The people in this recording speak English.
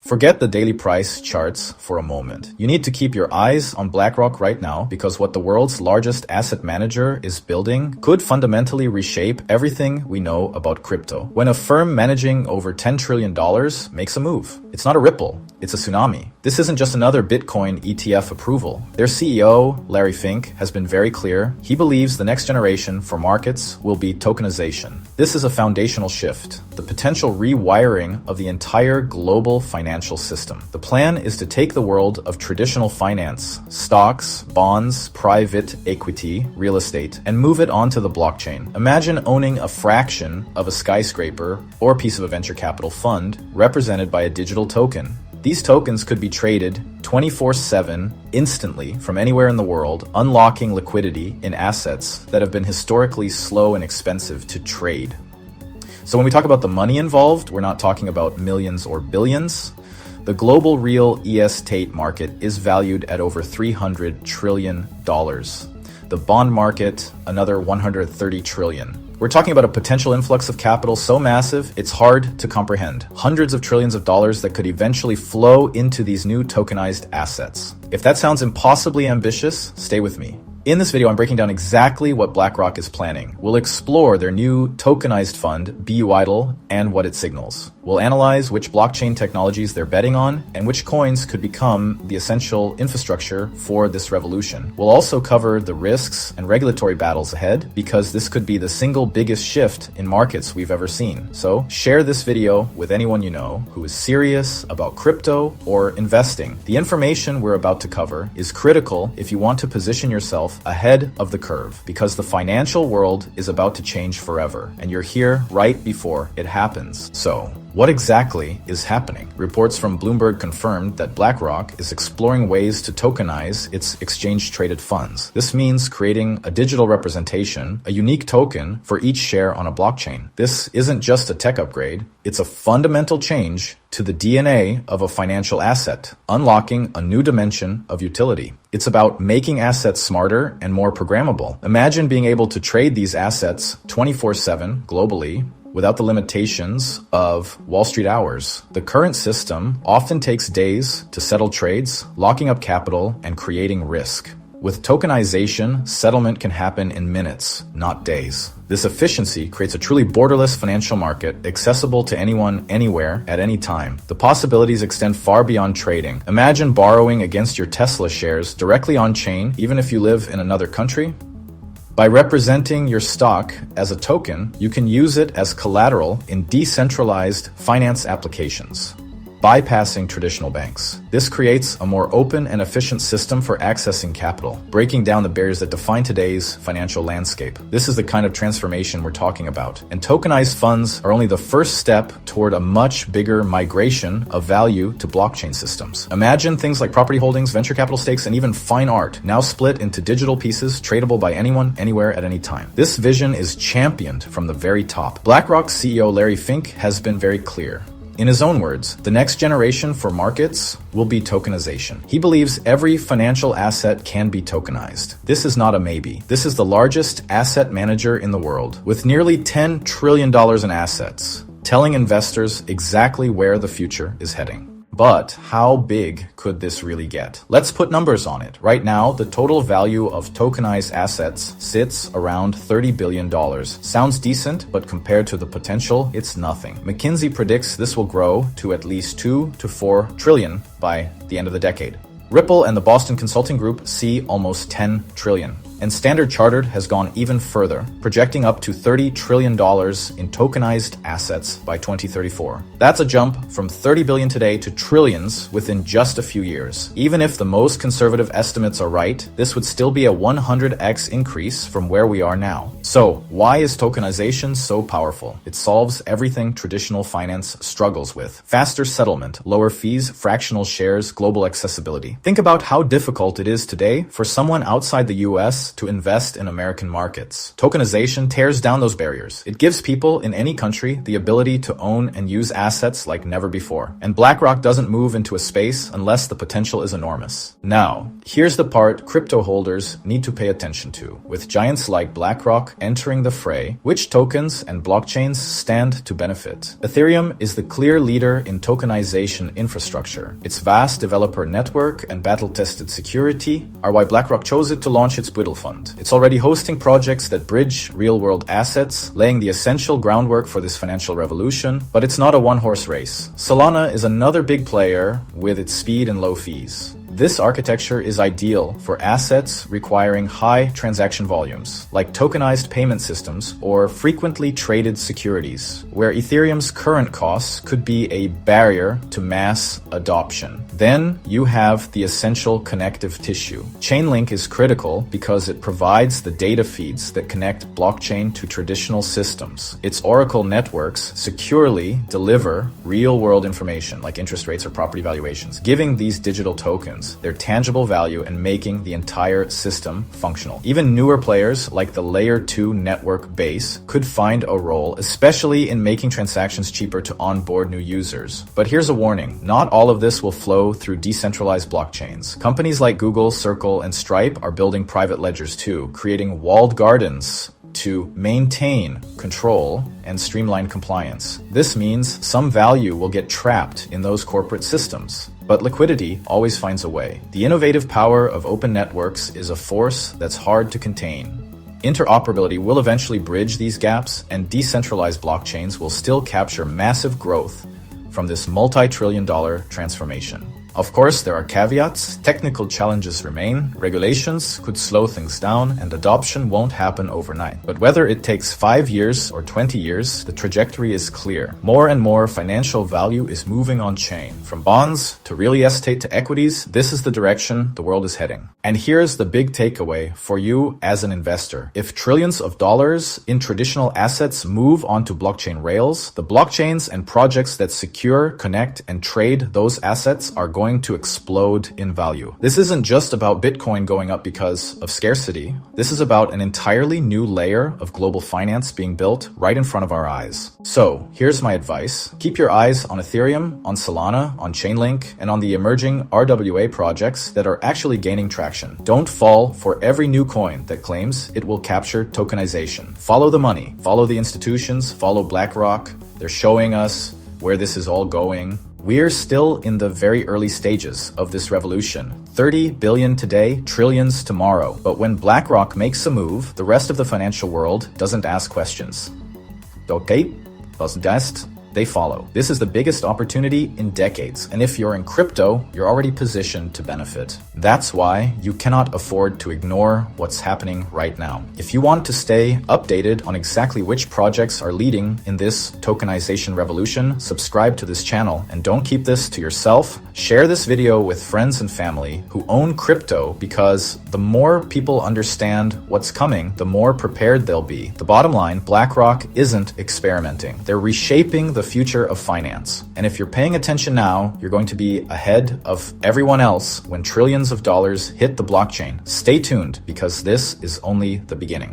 Forget the daily price charts for a moment. You need to keep your eyes on BlackRock right now because what the world's largest asset manager is building could fundamentally reshape everything we know about crypto. When a firm managing over $10 trillion makes a move, it's not a ripple, it's a tsunami. This isn't just another Bitcoin ETF approval. Their CEO, Larry Fink, has been very clear. He believes the next generation for markets will be tokenization. This is a foundational shift, the potential rewiring of the entire global financial system. The plan is to take the world of traditional finance, stocks, bonds, private equity, real estate, and move it onto the blockchain. Imagine owning a fraction of a skyscraper or a piece of a venture capital fund represented by a digital token. These tokens could be traded 24/7 instantly from anywhere in the world, unlocking liquidity in assets that have been historically slow and expensive to trade. So when we talk about the money involved, we're not talking about millions or billions. The global real estate market is valued at over $300 trillion. The bond market, another $130 trillion. We're talking about a potential influx of capital so massive, it's hard to comprehend. Hundreds of trillions of dollars that could eventually flow into these new tokenized assets. If that sounds impossibly ambitious, stay with me. In this video, I'm breaking down exactly what BlackRock is planning. We'll explore their new tokenized fund, BUIDL, and what it signals. We'll analyze which blockchain technologies they're betting on and which coins could become the essential infrastructure for this revolution. We'll also cover the risks and regulatory battles ahead because this could be the single biggest shift in markets we've ever seen. So share this video with anyone you know who is serious about crypto or investing. The information we're about to cover is critical if you want to position yourself ahead of the curve because the financial world is about to change forever and you're here right before it happens. So, what exactly is happening? Reports from Bloomberg confirmed that BlackRock is exploring ways to tokenize its exchange-traded funds. This means creating a digital representation, a unique token for each share on a blockchain. This isn't just a tech upgrade, it's a fundamental change to the DNA of a financial asset, unlocking a new dimension of utility. It's about making assets smarter and more programmable. Imagine being able to trade these assets 24/7 globally, without the limitations of Wall Street hours. The current system often takes days to settle trades, locking up capital and creating risk. With tokenization, settlement can happen in minutes, not days. This efficiency creates a truly borderless financial market, accessible to anyone, anywhere, at any time. The possibilities extend far beyond trading. Imagine borrowing against your Tesla shares directly on-chain, even if you live in another country. By representing your stock as a token, you can use it as collateral in decentralized finance applications, bypassing traditional banks. This creates a more open and efficient system for accessing capital, breaking down the barriers that define today's financial landscape. This is the kind of transformation we're talking about. And tokenized funds are only the first step toward a much bigger migration of value to blockchain systems. Imagine things like property holdings, venture capital stakes, and even fine art now split into digital pieces tradable by anyone, anywhere, at any time. This vision is championed from the very top. BlackRock's CEO Larry Fink has been very clear. In his own words, the next generation for markets will be tokenization. He believes every financial asset can be tokenized. This is not a maybe. This is the largest asset manager in the world, with nearly $10 trillion in assets, telling investors exactly where the future is heading. But how big could this really get? Let's put numbers on it. Right now, the total value of tokenized assets sits around $30 billion. Sounds decent, but compared to the potential, it's nothing. McKinsey predicts this will grow to at least 2 to 4 trillion by the end of the decade. Ripple and the Boston Consulting Group see almost 10 trillion. And Standard Chartered has gone even further, projecting up to $30 trillion in tokenized assets by 2034. That's a jump from 30 billion today to trillions within just a few years. Even if the most conservative estimates are right, this would still be a 100x increase from where we are now. So, why is tokenization so powerful? It solves everything traditional finance struggles with. Faster settlement, lower fees, fractional shares, global accessibility. Think about how difficult it is today for someone outside the US chance to invest in American markets. Tokenization tears down those barriers. It gives people in any country the ability to own and use assets like never before. And BlackRock doesn't move into a space unless the potential is enormous. Now, here's the part crypto holders need to pay attention to. With giants like BlackRock entering the fray, which tokens and blockchains stand to benefit? Ethereum is the clear leader in tokenization infrastructure. Its vast developer network and battle-tested security are why BlackRock chose it to launch its Brittle Fund. It's already hosting projects that bridge real-world assets, laying the essential groundwork for this financial revolution, but it's not a one-horse race. Solana is another big player with its speed and low fees. This architecture is ideal for assets requiring high transaction volumes, like tokenized payment systems or frequently traded securities, where Ethereum's current costs could be a barrier to mass adoption. Then you have the essential connective tissue. Chainlink is critical because it provides the data feeds that connect blockchain to traditional systems. Its Oracle networks securely deliver real-world information like interest rates or property valuations, giving these digital tokens their tangible value and making the entire system functional. Even newer players like the Layer 2 network base could find a role, especially in making transactions cheaper to onboard new users. But here's a warning, not all of this will flow through decentralized blockchains. Companies like Google, Circle, and Stripe are building private ledgers too, creating walled gardens to maintain control and streamline compliance. This means some value will get trapped in those corporate systems. But liquidity always finds a way. The innovative power of open networks is a force that's hard to contain. Interoperability will eventually bridge these gaps, and decentralized blockchains will still capture massive growth from this multi-trillion-dollar transformation. Of course, there are caveats. Technical challenges remain, regulations could slow things down, and adoption won't happen overnight. But whether it takes 5 years or 20 years, the trajectory is clear. More and more financial value is moving on chain. From bonds to real estate to equities, this is the direction the world is heading. And here's the big takeaway for you as an investor. If trillions of dollars in traditional assets move onto blockchain rails, the blockchains and projects that secure, connect, and trade those assets are going to explode in value. This isn't just about Bitcoin going up because of scarcity. This is about an entirely new layer of global finance being built right in front of our eyes. So here's my advice. Keep your eyes on Ethereum, on Solana, on Chainlink, and on the emerging RWA projects that are actually gaining traction. Don't fall for every new coin that claims it will capture tokenization. Follow the money, follow the institutions, follow BlackRock. They're showing us where this is all going. We're still in the very early stages of this revolution. 30 billion today, trillions tomorrow. But when BlackRock makes a move, the rest of the financial world doesn't ask questions. Okay, was heißt, they follow. This is the biggest opportunity in decades, and if you're in crypto, you're already positioned to benefit. That's why you cannot afford to ignore what's happening right now. If you want to stay updated on exactly which projects are leading in this tokenization revolution, subscribe to this channel, and don't keep this to yourself. Share this video with friends and family who own crypto, because the more people understand what's coming, the more prepared they'll be. The bottom line, BlackRock isn't experimenting. They're reshaping the future of finance. And if you're paying attention now, you're going to be ahead of everyone else when trillions of dollars hit the blockchain. Stay tuned, because this is only the beginning.